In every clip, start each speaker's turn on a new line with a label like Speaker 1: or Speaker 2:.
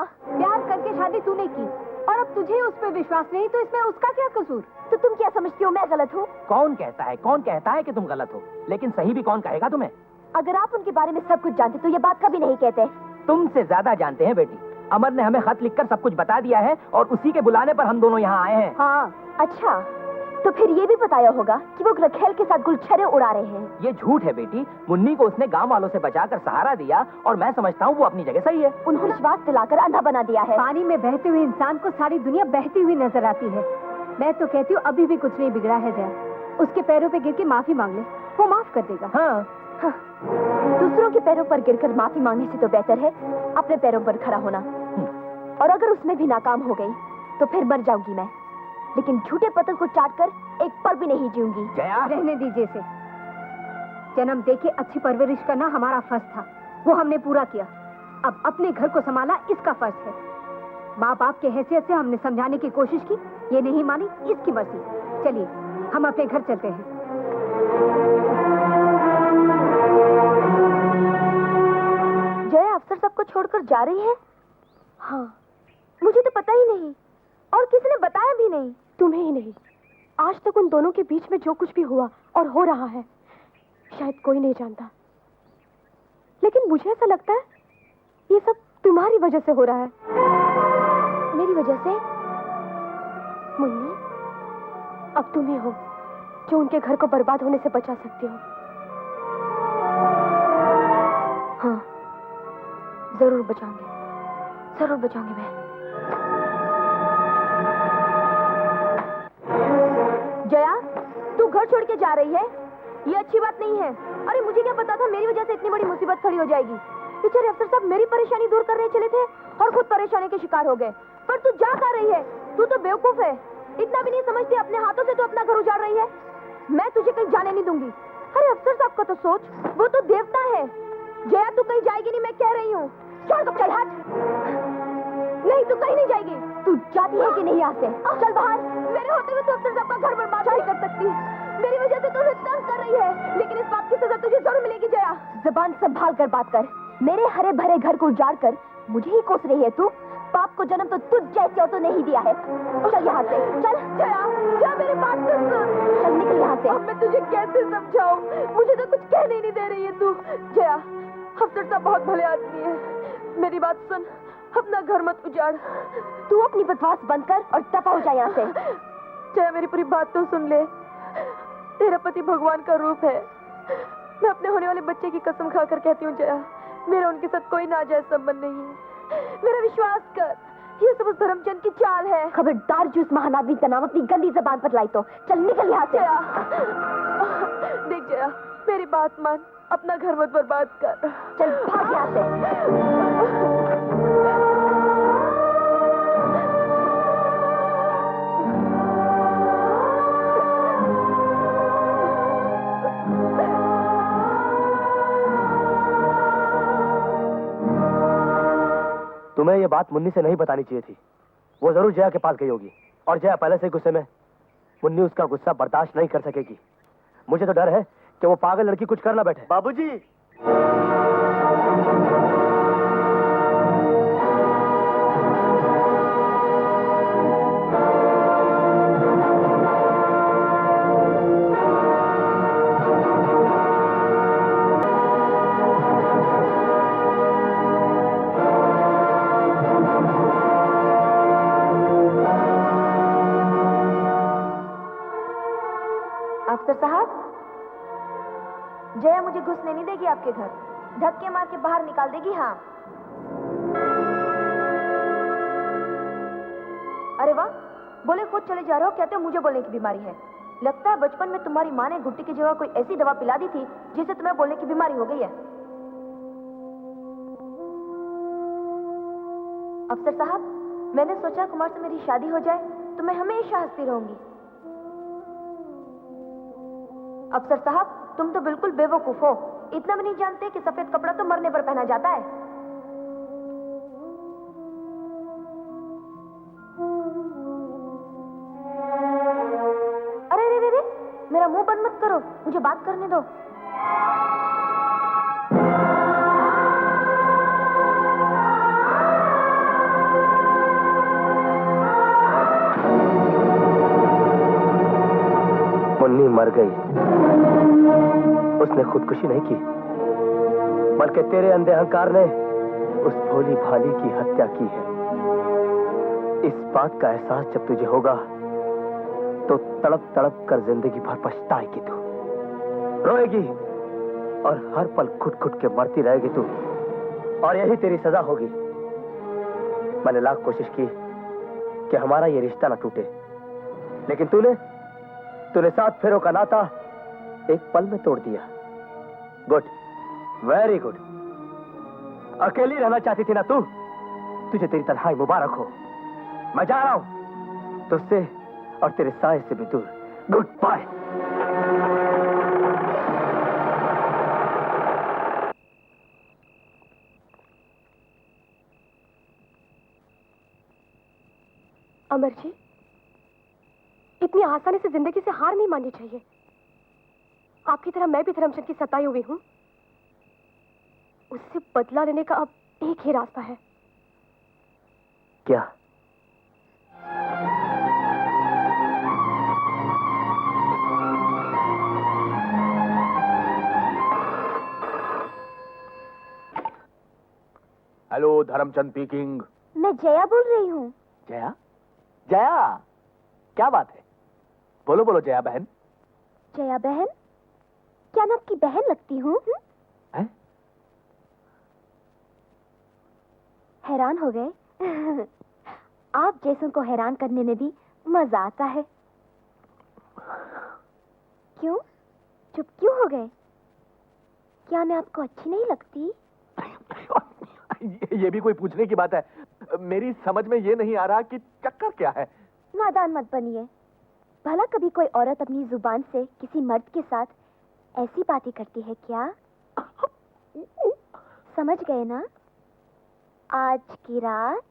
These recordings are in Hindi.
Speaker 1: हाँ, प्यार करके शादी तूने की और अब तुझे उस पर विश्वास नहीं, तो इसमें उसका क्या कसूर? तो तुम क्या समझती हो मैं गलत हूँ?
Speaker 2: कौन कहता है कि तुम गलत हो? लेकिन सही भी कौन कहेगा तुम्हें?
Speaker 1: अगर आप उनके बारे में सब कुछ जानते तो ये बात कभी नहीं कहते।
Speaker 2: तुमसे ज्यादा जानते हैं बेटी। अमर ने हमें खत लिखकर सब कुछ बता दिया है और उसी के बुलाने पर हम दोनों यहाँ आए हैं।
Speaker 1: हाँ, अच्छा, तो फिर ये भी बताया होगा कि वो रखेल के साथ गुलछरे उड़ा रहे हैं।
Speaker 2: ये झूठ है बेटी। मुन्नी को उसने गांव वालों से बचाकर सहारा दिया और मैं समझता हूँ वो अपनी जगह सही है।
Speaker 1: उन्होंने विश्वास दिलाकर अंधा बना दिया है। पानी में बहते हुए इंसान को सारी दुनिया बहती हुई नजर आती है। मैं तो कहती हूँ अभी भी कुछ नहीं बिगड़ा है जया। उसके पैरों पे गिर के माफी मांग ले, वो माफ कर देगा।
Speaker 2: हाँ।
Speaker 1: दूसरों के पैरों पर गिरकर माफी मांगने से तो बेहतर है अपने पैरों पर खड़ा होना। और अगर उसमें भी नाकाम हो गई तो फिर मर जाऊंगी मैं, लेकिन झूठे पतंग को चाट कर एक पल भी नहीं जीऊंगी।
Speaker 2: जया,
Speaker 1: रहने दीजिए इसे। जन्म देके अच्छी परवरिश करना हमारा फर्ज था, वो हमने पूरा किया। अब अपने घर को संभाला इसका फर्ज है। माँ बाप के हैसियत से हमने समझाने की कोशिश की, ये नहीं मानी, इसकी मर्जी। चलिए हम अपने घर चलते हैं। जया अफसर सबको छोड़कर जा रही है? हाँ, मुझे तो पता ही नहीं और किसी ने बताया भी नहीं। तुम्हें ही नहीं, आज तक उन दोनों के बीच में जो कुछ भी हुआ और हो रहा है शायद कोई नहीं जानता, लेकिन मुझे ऐसा लगता है ये सब तुम्हारी वजह से हो रहा है। मेरी वजह से? मुन्नी, अब तुम ही हो जो उनके घर को बर्बाद होने से बचा सकती हो। हाँ, जरूर बचाऊंगी, जरूर बचाऊंगी मैं। जया, तू घर छोड़ के जा रही है? ये अच्छी बात नहीं है। अरे मुझे क्या पता था मेरी वजह से इतनी बड़ी मुसीबत खड़ी हो जाएगी। बेचारे अफसर साहब मेरी परेशानी दूर करने चले थे और खुद परेशानी के शिकार हो गए। पर तू जा कहाँ रही है? तू तो बेवकूफ है, इतना भी नहीं समझती अपने हाथों से तू अपना घर उजाड़ रही है। मैं तुझे कहीं जाने नहीं दूंगी। अरे अफसर साहब का तो सोच, वो तो देवता है। जया तू कहीं जाएगी नहीं, मैं कह रही हूँ। छोड़ दो, चल हट। नहीं, तू कहीं नहीं जाएगी। तू जाती है कि नहीं यहाँ से? चल बाहर। मेरे होते हुए तू अफसर साहब का घर बर्बाद नहीं कर सकती। मेरी वजह से तू तंग कर रही है, लेकिन इस बात की सजा तुझे जरूर मिलेगी। जया, जुबान संभाल कर बात कर। मेरे हरे भरे घर को उजाड़ कर मुझे ही कोस रही है तू? पाप को जन्म तो तुझ जैसे तो नहीं दिया है। चल यहाँ से, चल। जया, जया मेरी बात सुन। चल निकल यहाँ से। अब मैं तुझे कैसे समझाऊं? मुझे तो कुछ कहने ही नहीं दे रही है तू। जया, अफसर साहब बहुत भले आदमी है, मेरी बात सुन, अपना घर मत उजाड़। तू अपनी बकवास बंद कर और दफा हो जा यहाँ से। जया मेरी पूरी बात तो सुन ले। तेरा पति भगवान का रूप है। मैं अपने होने वाले बच्चे की कसम खाकर कहती हूँ जया, मेरा उनके साथ कोई नाजायज संबंध नहीं है। मेरा विश्वास कर, ये सब उस धर्मचंद की चाल है। खबरदार जो उस महान आदमी का नाम अपनी गंदी जबान पर लाई तो चल निकल यहाँ से। जया, देख जया, मेरी बात मान, अपना घर मत बर्बाद कर। चल भाग यहाँ से।
Speaker 2: तुम्हें ये बात मुन्नी से नहीं बतानी चाहिए थी। वो जरूर जया के पास गई होगी और जया पहले से गुस्से में। मुन्नी उसका गुस्सा बर्दाश्त नहीं कर सकेगी। मुझे तो डर है कि वो पागल लड़की कुछ कर ना बैठे।
Speaker 3: बाबूजी,
Speaker 1: अफसर साहब, जया मुझे घुसने नहीं देगी आपके घर, धक्के मार के बाहर निकाल देगी। हाँ, अरे वाह, बोले खुद चले जा रहे हो, कहते हो मुझे बोलने की बीमारी है। लगता है बचपन में तुम्हारी माँ ने घुट्टी की जगह कोई ऐसी दवा पिला दी थी जिससे तुम्हें बोलने की बीमारी हो गई है। अफसर साहब, मैंने सोचा कुमार से मेरी शादी हो जाए तो मैं हमेशा हंसती रहूंगी। अफसर साहब, तुम तो बिल्कुल बेवकूफ हो, इतना भी नहीं जानते कि सफेद कपड़ा तो मरने पर पहना जाता है। अरे रे रे रे, मेरा मुंह बंद मत करो, मुझे बात करने दो।
Speaker 2: मुन्नी मर गई। उसने खुदकुशी नहीं की, बल्कि तेरे अंधे अहंकार ने उस भोली भाली की हत्या की है। इस बात का एहसास जब तुझे होगा तो तड़प तड़प कर जिंदगी भर पछताएगी तू, रोएगी और हर पल घुट घुट के मरती रहेगी तू, और यही तेरी सजा होगी। मैंने लाख कोशिश की कि हमारा ये रिश्ता ना टूटे, लेकिन तूने 7 फेरों का नाता एक पल में तोड़ दिया। Good, very good. अकेली रहना चाहती थी ना तू? तुझे तेरी तन्हाई मुबारक हो। मैं जा रहा हूं तुझसे और तेरे साए से भी दूर। Good bye.
Speaker 1: अमर जी, इतनी आसानी से जिंदगी से हार नहीं माननी चाहिए। आपकी तरह मैं भी धर्मचंद की सताई हुई हूं। उससे बदला लेने का अब एक ही रास्ता है।
Speaker 2: क्या?
Speaker 3: Hello, Dharamchand speaking.
Speaker 1: मैं जया बोल रही हूँ।
Speaker 3: जया? जया, क्या बात है? बोलो बोलो जया बहन।
Speaker 1: जया बहन? क्या मैं आपकी बहन लगती हूँ?
Speaker 3: हैं?
Speaker 1: हैरान हो गए? आप जैसों को हैरान करने में भी मजा आता है। क्यों? चुप क्यों हो गए? क्या मैं आपको अच्छी नहीं लगती?
Speaker 3: ये भी कोई पूछने की बात है? मेरी समझ में ये नहीं आ रहा कि चक्कर क्या है।
Speaker 1: नादान मत बनिए। भला कभी कोई औरत अपनी जुबान से किसी मर्द के साथ ऐसी बातें करती है क्या? समझ गए ना? आज की रात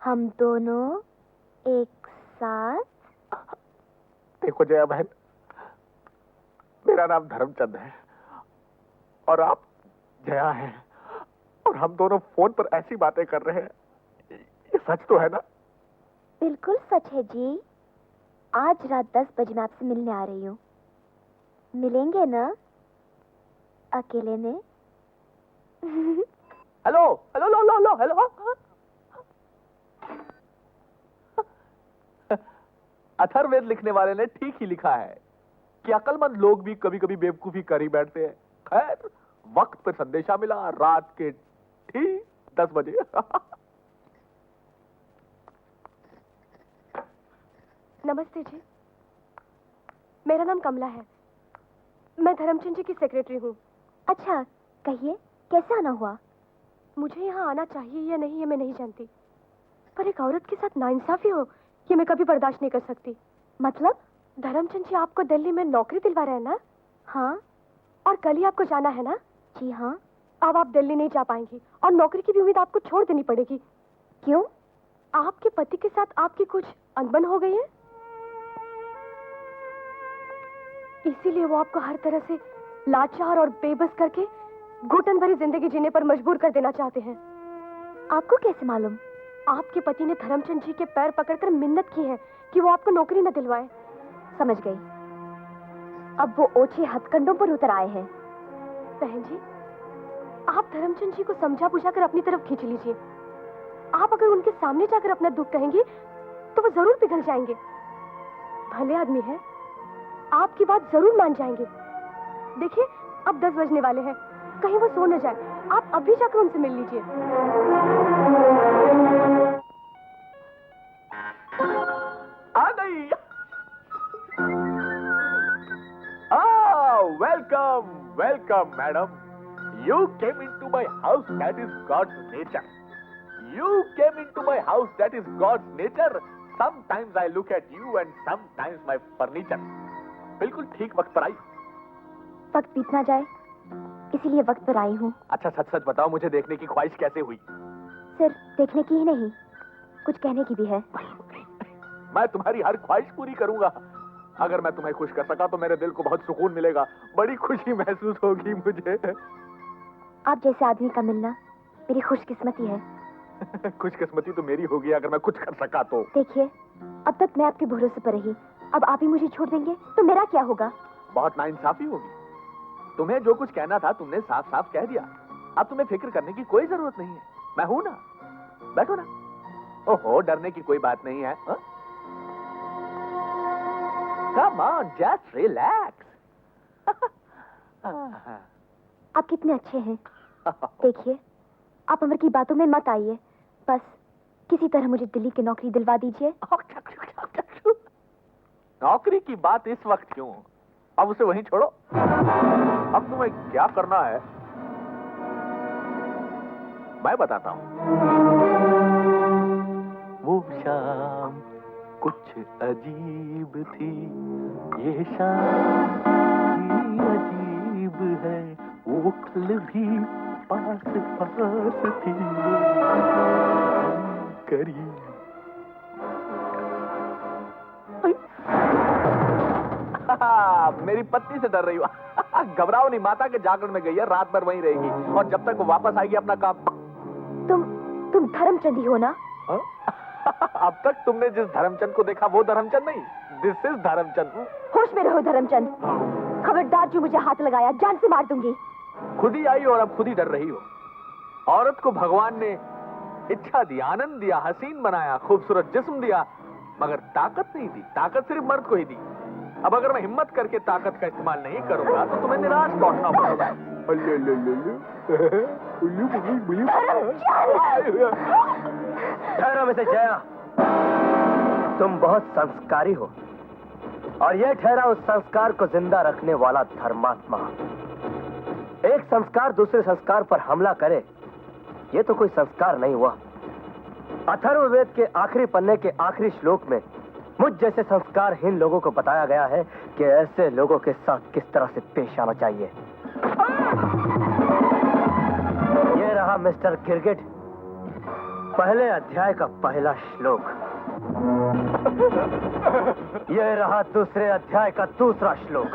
Speaker 1: हम दोनों एक साथ।
Speaker 3: देखो जया बहन, मेरा नाम धर्मचंद है और आप जया हैं, और हम दोनों फोन पर ऐसी बातें कर रहे हैं। ये सच तो है ना?
Speaker 1: बिल्कुल सच है जी। आज रात 10 बजे मैं आपसे मिलने आ रही हूँ। मिलेंगे ना अकेले में?
Speaker 3: हेलो हेलो लो लो लो हेलो। अथर्ववेद लिखने वाले ने ठीक ही लिखा है कि अक्लमंद लोग भी कभी कभी बेवकूफी कर ही बैठते हैं। खैर, वक्त पर संदेशा मिला, रात के ठीक 10 बजे।
Speaker 1: नमस्ते जी, मेरा नाम कमला है। मैं धर्मचंद जी की सेक्रेटरी हूँ। अच्छा, कहिए कैसे आना हुआ? मुझे यहाँ आना चाहिए या नहीं ये मैं नहीं जानती, पर एक औरत के साथ नाइंसाफी हो ये मैं कभी बर्दाश्त नहीं कर सकती। मतलब? धर्मचंद जी आपको दिल्ली में नौकरी दिलवा रहे हैं ना? हाँ। और कल ही आपको जाना है ना? जी हाँ। अब आप दिल्ली नहीं जा पाएंगी और नौकरी की भी उम्मीद आपको छोड़ देनी पड़ेगी। क्यों? आपके पति के साथ आपकी कुछ अनबन हो गई है, इसीलिए वो आपको हर तरह से लाचार और बेबस करके घुटन भरी जिंदगी जीने पर मजबूर कर देना चाहते हैं। आपको कैसे मालूम? आपके पति ने धर्मचंद जी के पैर पकड़कर मिन्नत की है कि वो आपको नौकरी न दिलवाए। समझ गई। अब वो ओछे हथकंडों पर उतर आए हैं। बहन जी, आप धर्मचंद जी को समझा बुझा कर अपनी तरफ खींच लीजिए। आप अगर उनके सामने जाकर अपना दुख कहेंगी तो वो जरूर पिघल जाएंगे। भले आदमी है, आपकी बात जरूर मान जाएंगे। देखिए, अब 10 बजने वाले हैं, कहीं वो सो न जाए। आप अभी जाकर उनसे मिल लीजिए।
Speaker 3: आ गई। Welcome welcome madam. You came into my house, that is God's nature. You came into my house, that is God's nature. Sometimes I look at you and sometimes my furniture. बिल्कुल ठीक वक्त पर आई।
Speaker 1: वक्त बीत ना जाए इसीलिए वक्त पर आई हूँ।
Speaker 3: अच्छा, सच सच बताओ, मुझे देखने की ख्वाहिश कैसे हुई?
Speaker 1: सिर्फ देखने की ही नहीं, कुछ कहने की भी है।
Speaker 3: मैं तुम्हारी हर ख्वाहिश पूरी करूंगा। अगर मैं तुम्हें खुश कर सका तो मेरे दिल को बहुत सुकून मिलेगा, बड़ी खुशी महसूस होगी मुझे।
Speaker 1: आप जैसे आदमी का मिलना मेरी खुशकिस्मती है।
Speaker 3: खुशकिस्मती तो मेरी होगी अगर मैं कुछ कर सका तो।
Speaker 1: देखिए, अब तक मैं आपके भरोसे पर रही अब आप ही मुझे छोड़ देंगे तो मेरा क्या होगा?
Speaker 3: बहुत नाइंसाफी होगी। तुम्हें जो कुछ कहना था तुमने साफ साफ कह दिया। अब तुम्हें फिक्र करने की कोई जरूरत नहीं है, मैं हूं ना। बैठो ना। ओहो, डरने की कोई बात नहीं है। Come on, just relax.
Speaker 1: आप कितने अच्छे हैं। देखिए, आप अमर की बातों में मत आइए। बस किसी तरह मुझे दिल्ली की नौकरी दिलवा दीजिए।
Speaker 3: नौकरी की बात इस वक्त क्यों? अब उसे वहीं छोड़ो। अब तुम्हें क्या करना है मैं बताता हूं। वो शाम कुछ अजीब थी, ये शाम भी अजीब है, वो कल भी पास पास थी करीब। मेरी पत्नी से डर रही हो? घबराओ नहीं, माता के जागरण में गई है, रात भर वहीं रहेगी और जब तक वो वापस आएगी अपना काम।
Speaker 1: तुम धर्मचंद ही हो ना?
Speaker 3: अब तक तुमने जिस धर्मचंद को देखा वो धर्मचंद नहीं, दिस इज धर्मचंद।
Speaker 1: होश में रहो धर्मचंद। खबरदार जो मुझे हाथ लगाया जान से मार दूंगी।
Speaker 3: खुद ही आई और अब खुद ही डर रही हो। औरत को भगवान ने इच्छा दी, आनंद दिया, हसीन बनाया, खूबसूरत जिस्म दिया, मगर ताकत नहीं दी। ताकत सिर्फ मर्द को ही दी। अब अगर मैं हिम्मत करके ताकत का इस्तेमाल नहीं करूंगा तो तुम्हें निराश लौटना पड़ेगा।
Speaker 2: ठहरो मिसेस जया, तुम बहुत संस्कारी हो और यह ठहरा उस संस्कार को जिंदा रखने वाला धर्मात्मा। एक संस्कार दूसरे संस्कार पर हमला करे, यह तो कोई संस्कार नहीं हुआ। अथर्ववेद के आखिरी पन्ने के आखिरी श्लोक में मुझ जैसे संस्कारहीन लोगों को बताया गया है कि ऐसे लोगों के साथ किस तरह से पेश आना चाहिए। ये रहा मिस्टर गिरगिट, पहले अध्याय का पहला श्लोक। यह रहा दूसरे अध्याय का दूसरा श्लोक।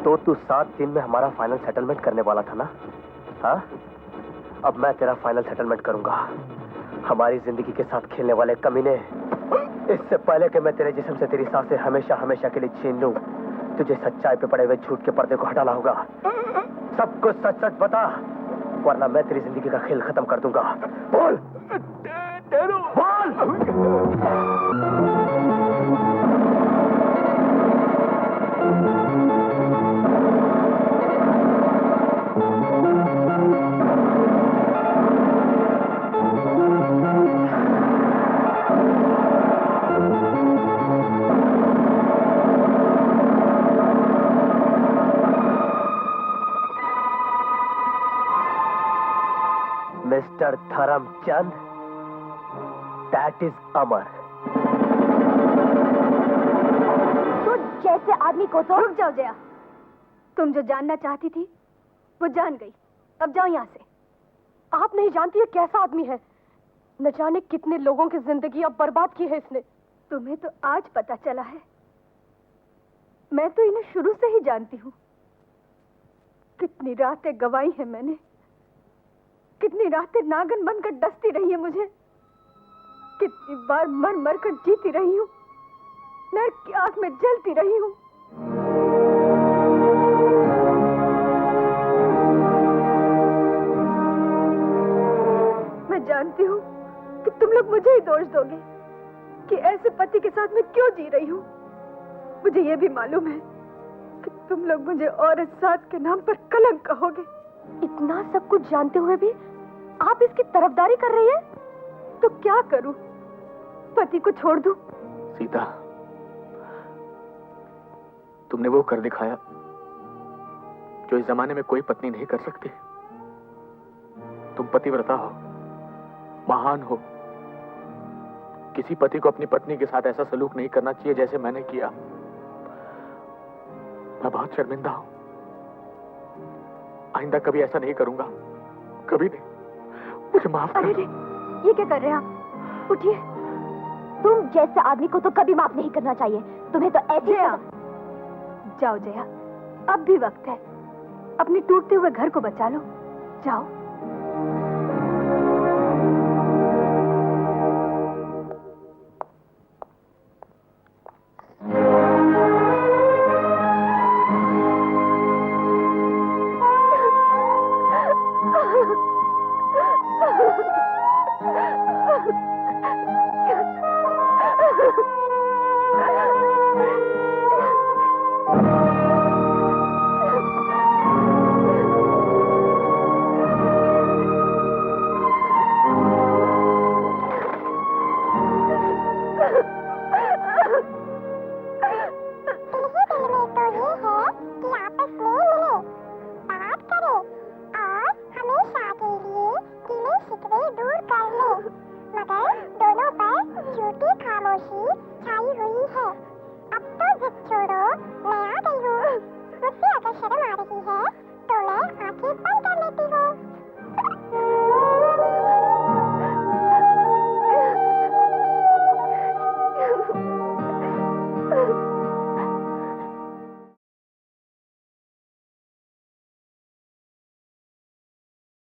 Speaker 2: तो तू 7 दिन में हमारा फाइनल सेटलमेंट करने वाला था ना? हाँ, अब मैं तेरा फाइनल सेटलमेंट करूंगा। हमारी जिंदगी के साथ खेलने वाले कमीने, इससे पहले कि मैं तेरे जिस्म से तेरी सांसें हमेशा हमेशा के लिए छीन लूं, तुझे सच्चाई पे पड़े हुए झूठ के पर्दे को हटाना होगा। सब कुछ सच सच बता, वरना मैं तेरी जिंदगी का खेल खत्म कर दूंगा। बोल मिस्टर धर्मचंद, दैट इज अमर।
Speaker 1: तो जैसे आदमी को तो रुक जाओ जया, तुम जो जानना चाहती थी वो जान गई। अब जाओ यहाँ से।
Speaker 4: आप नहीं जानती है कैसा आदमी है। न जाने कितने लोगों की जिंदगी अब बर्बाद की है इसने।
Speaker 1: तुम्हें तो आज पता चला है, मैं तो इन्हें शुरू से ही जानती हूँ। कितनी रातें गवाई है मैंने, कितनी रातें नागन बनकर डसती रही है मुझे, कितनी बार मर मर कर जीती रही हूँ, नरक की आग में जलती रही हूँ। मैं जानती हूँ कि तुम लोग मुझे ही दोष दोगे कि ऐसे पति के साथ मैं क्यों जी रही हूँ। मुझे ये भी मालूम है कि तुम लोग मुझे औरत साथ के नाम पर कलंक कहोगे।
Speaker 4: इतना सब कुछ जानते हुए भी आप इसकी तरफदारी कर रही है?
Speaker 1: तो क्या करूं? पति को छोड़ दूं?
Speaker 3: सीता, तुमने वो कर दिखाया जो इस जमाने में कोई पत्नी नहीं कर सकती। तुम पतिव्रता हो, महान हो। किसी पति को अपनी पत्नी के साथ ऐसा सलूक नहीं करना चाहिए जैसे मैंने किया। मैं बहुत शर्मिंदा हूं। आइंदा कभी ऐसा नहीं करूंगा, कभी नहीं। मुझे माफ कर दो।
Speaker 1: ये क्या कर रहे हैं आप? उठिए। तुम जैसे आदमी को तो कभी माफ नहीं करना चाहिए। तुम्हें तो ऐसे जाओ जया, अब भी वक्त है। अपने टूटते हुए घर को बचा लो। जाओ।
Speaker 5: छोड़ो, मैं आ गई हूँ। मुझसे अगर शर्म आ रही है तो मैं आंखें बंद कर